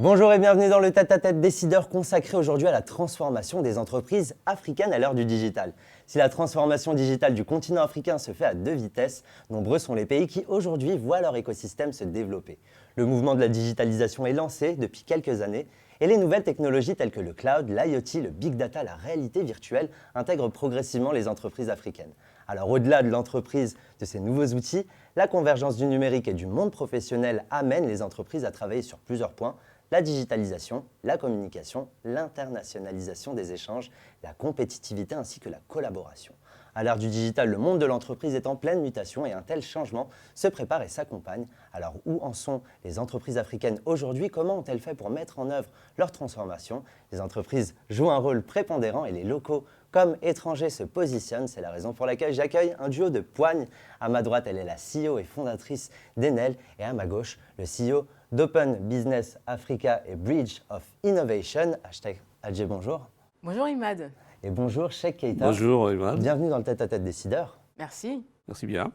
Bonjour et bienvenue dans le tête-à-tête décideur consacré aujourd'hui à la transformation des entreprises africaines à l'heure du digital. Si la transformation digitale du continent africain se fait à deux vitesses, nombreux sont les pays qui aujourd'hui voient leur écosystème se développer. Le mouvement de la digitalisation est lancé depuis quelques années et les nouvelles technologies telles que le cloud, l'IoT, le big data, la réalité virtuelle intègrent progressivement les entreprises africaines. Alors au-delà de l'entreprise de ces nouveaux outils, la convergence du numérique et du monde professionnel amène les entreprises à travailler sur plusieurs points: la digitalisation, la communication, l'internationalisation des échanges, la compétitivité ainsi que la collaboration. À l'ère du digital, le monde de l'entreprise est en pleine mutation et un tel changement se prépare et s'accompagne. Alors où en sont les entreprises africaines aujourd'hui? Comment ont-elles fait pour mettre en œuvre leur transformation? Les entreprises jouent un rôle prépondérant et les locaux comme étrangers se positionnent. C'est la raison pour laquelle j'accueille un duo de poignes. À ma droite, elle est la CEO et fondatrice d'Enel et à ma gauche, le CEO d'Open Business Africa et Bridge of Innovation. Hashtag Adjé, bonjour. Bonjour Imad. Et bonjour Cheikh Keita. Bonjour Imad. Bienvenue dans le tête-à-tête décideur. Merci. Merci bien.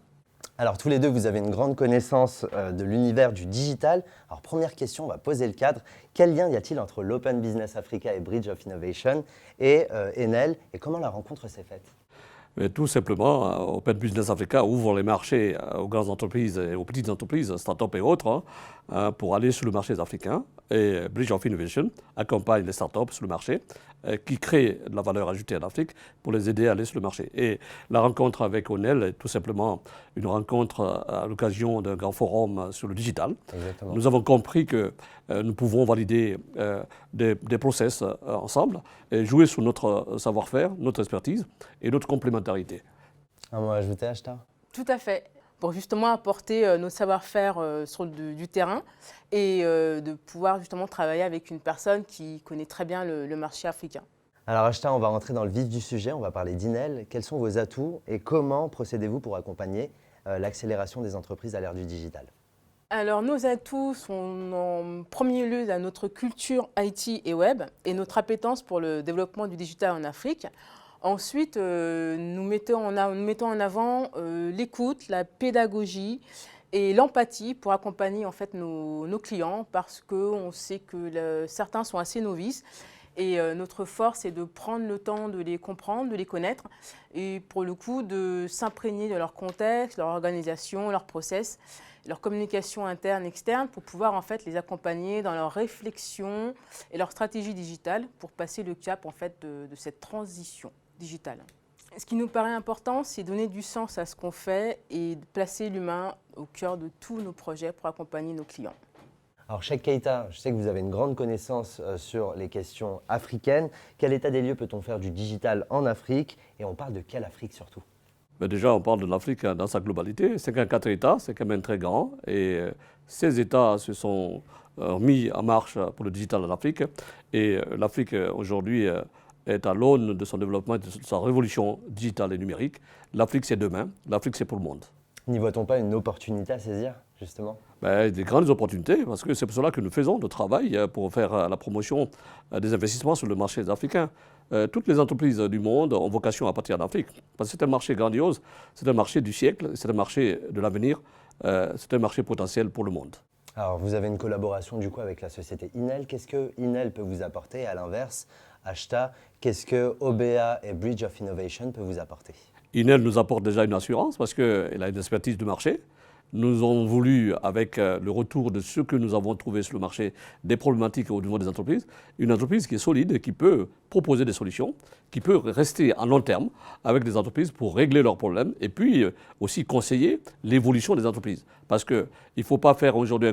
Alors tous les deux, vous avez une grande connaissance de l'univers du digital. Alors première question, on va poser le cadre. Quel lien y a-t-il entre l'Open Business Africa et Bridge of Innovation et Enel, et comment la rencontre s'est faite? Mais tout simplement, Open Business Africa ouvre les marchés aux grandes entreprises et aux petites entreprises, start-up et autres, pour aller sur le marché africain. Et Bridge of Innovation accompagne les start-up sur le marché, qui créent de la valeur ajoutée en Afrique pour les aider à aller sur le marché. Et la rencontre avec Enel est tout simplement une rencontre à l'occasion d'un grand forum sur le digital. Exactement. Nous avons compris que nous pouvons valider des process ensemble et jouer sur notre savoir-faire, notre expertise et notre complémentarité. Un mot à ajouter, Ashta? Tout à fait. Pour justement apporter nos savoir-faire sur du terrain et de pouvoir justement travailler avec une personne qui connaît très bien le marché africain. Alors Ashta, on va rentrer dans le vif du sujet, on va parler d'Enel. Quels sont vos atouts et comment procédez-vous pour accompagner l'accélération des entreprises à l'ère du digital? Alors nos atouts sont en premier lieu à notre culture IT et web et notre appétence pour le développement du digital en Afrique. Ensuite, nous mettons en avant l'écoute, la pédagogie et l'empathie pour accompagner en fait nos clients, parce qu'on sait que certains sont assez novices et notre force est de prendre le temps de les comprendre, de les connaître et pour le coup de s'imprégner de leur contexte, leur organisation, leur process, leur communication interne, externe, pour pouvoir en fait les accompagner dans leur réflexion et leur stratégie digitale pour passer le cap en fait de cette transition digitale. Ce qui nous paraît important, c'est donner du sens à ce qu'on fait et de placer l'humain au cœur de tous nos projets pour accompagner nos clients. Alors Cheikh Keita, je sais que vous avez une grande connaissance sur les questions africaines. Quel état des lieux peut-on faire du digital en Afrique? Et on parle de quelle Afrique surtout? Mais déjà, on parle de l'Afrique dans sa globalité. 54 États, c'est quand même très grand. Et ces États se sont mis en marche pour le digital en Afrique. Et l'Afrique, aujourd'hui, est à l'aune de son développement, de sa révolution digitale et numérique. L'Afrique, c'est demain. L'Afrique, c'est pour le monde. N'y voit-on pas une opportunité à saisir, justement? Des grandes opportunités, parce que c'est pour cela que nous faisons le travail pour faire la promotion des investissements sur le marché africain. Toutes les entreprises du monde ont vocation à partir d'Afrique, parce que c'est un marché grandiose, c'est un marché du siècle, c'est un marché de l'avenir, c'est un marché potentiel pour le monde. Alors vous avez une collaboration du coup avec la société Enel. Qu'est-ce que Enel peut vous apporter? À l'inverse, Ashta, qu'est-ce que OBA et Bridge of Innovation peuvent vous apporter? Enel nous apporte déjà une assurance parce qu'elle a une expertise du marché. Nous avons voulu, avec le retour de ce que nous avons trouvé sur le marché, des problématiques au niveau des entreprises, une entreprise qui est solide et qui peut proposer des solutions, qui peut rester à long terme avec des entreprises pour régler leurs problèmes et puis aussi conseiller l'évolution des entreprises. Parce qu'il ne faut pas faire aujourd'hui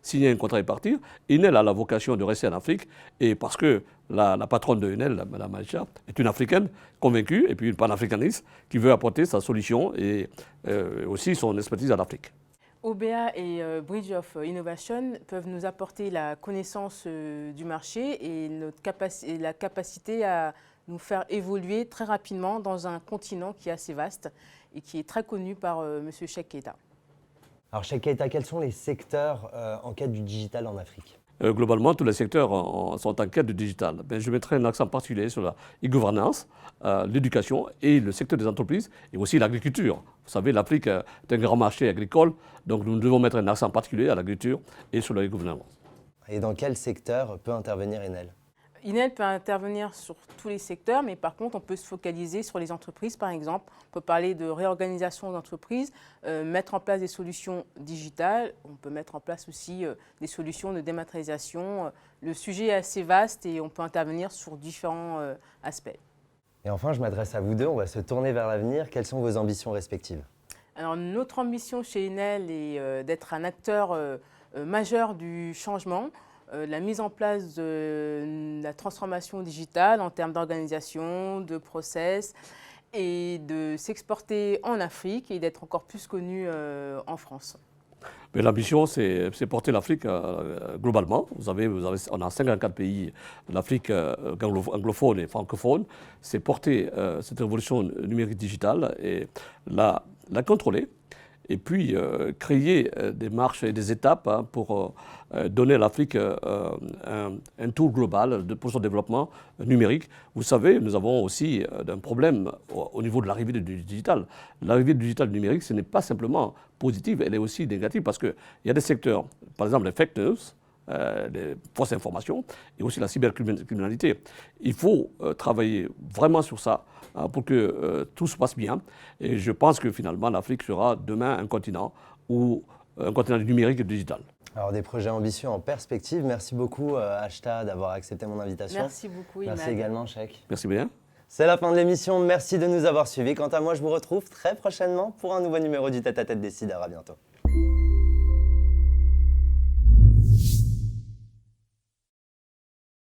signer un contrat et partir. Enel a la vocation de rester en Afrique et parce que la patronne de Enel, Mme Aïcha, est une Africaine convaincue et puis une panafricaniste qui veut apporter sa solution et aussi son expertise à l'Afrique. OBA et Bridge of Innovation peuvent nous apporter la connaissance du marché et la capacité à nous faire évoluer très rapidement dans un continent qui est assez vaste et qui est très connu par M. Cheikh Keita. Alors Cheikh Keita, quels sont les secteurs en quête du digital en Afrique? Globalement, tous les secteurs sont en quête du digital. Mais je mettrai un accent particulier sur la e-gouvernance, l'éducation et le secteur des entreprises et aussi l'agriculture. Vous savez, l'Afrique est un grand marché agricole, donc nous devons mettre un accent particulier à l'agriculture et sur la e-gouvernance. Et dans quel secteur peut intervenir Enel? Enel peut intervenir sur tous les secteurs, mais par contre, on peut se focaliser sur les entreprises, par exemple. On peut parler de réorganisation d'entreprises, mettre en place des solutions digitales. On peut mettre en place aussi des solutions de dématérialisation. Le sujet est assez vaste et on peut intervenir sur différents aspects. Et enfin, je m'adresse à vous deux, on va se tourner vers l'avenir. Quelles sont vos ambitions respectives? Alors, notre ambition chez Enel est d'être un acteur majeur du changement. La mise en place de la transformation digitale en termes d'organisation, de process et de s'exporter en Afrique et d'être encore plus connu en France. Mais l'ambition, c'est porter l'Afrique globalement. On a 54 pays de l'Afrique anglophone et francophone. C'est porter cette révolution numérique digitale et la contrôler. Et puis créer des marches et des étapes pour donner à l'Afrique un tour global pour son développement numérique. Vous savez, nous avons aussi un problème au niveau de l'arrivée du digital. L'arrivée du digital numérique, ce n'est pas simplement positive, elle est aussi négative parce qu'il y a des secteurs, par exemple les fake news, les fausses informations et aussi la cybercriminalité. Il faut travailler vraiment sur ça pour que tout se passe bien. Et je pense que finalement, l'Afrique sera demain un continent numérique et digital. Alors des projets ambitieux en perspective. Merci beaucoup Ashta d'avoir accepté mon invitation. Merci beaucoup Imad. Merci également Cheikh. Merci bien. C'est la fin de l'émission. Merci de nous avoir suivis. Quant à moi, je vous retrouve très prochainement pour un nouveau numéro du Tête à Tête Décideur. À bientôt.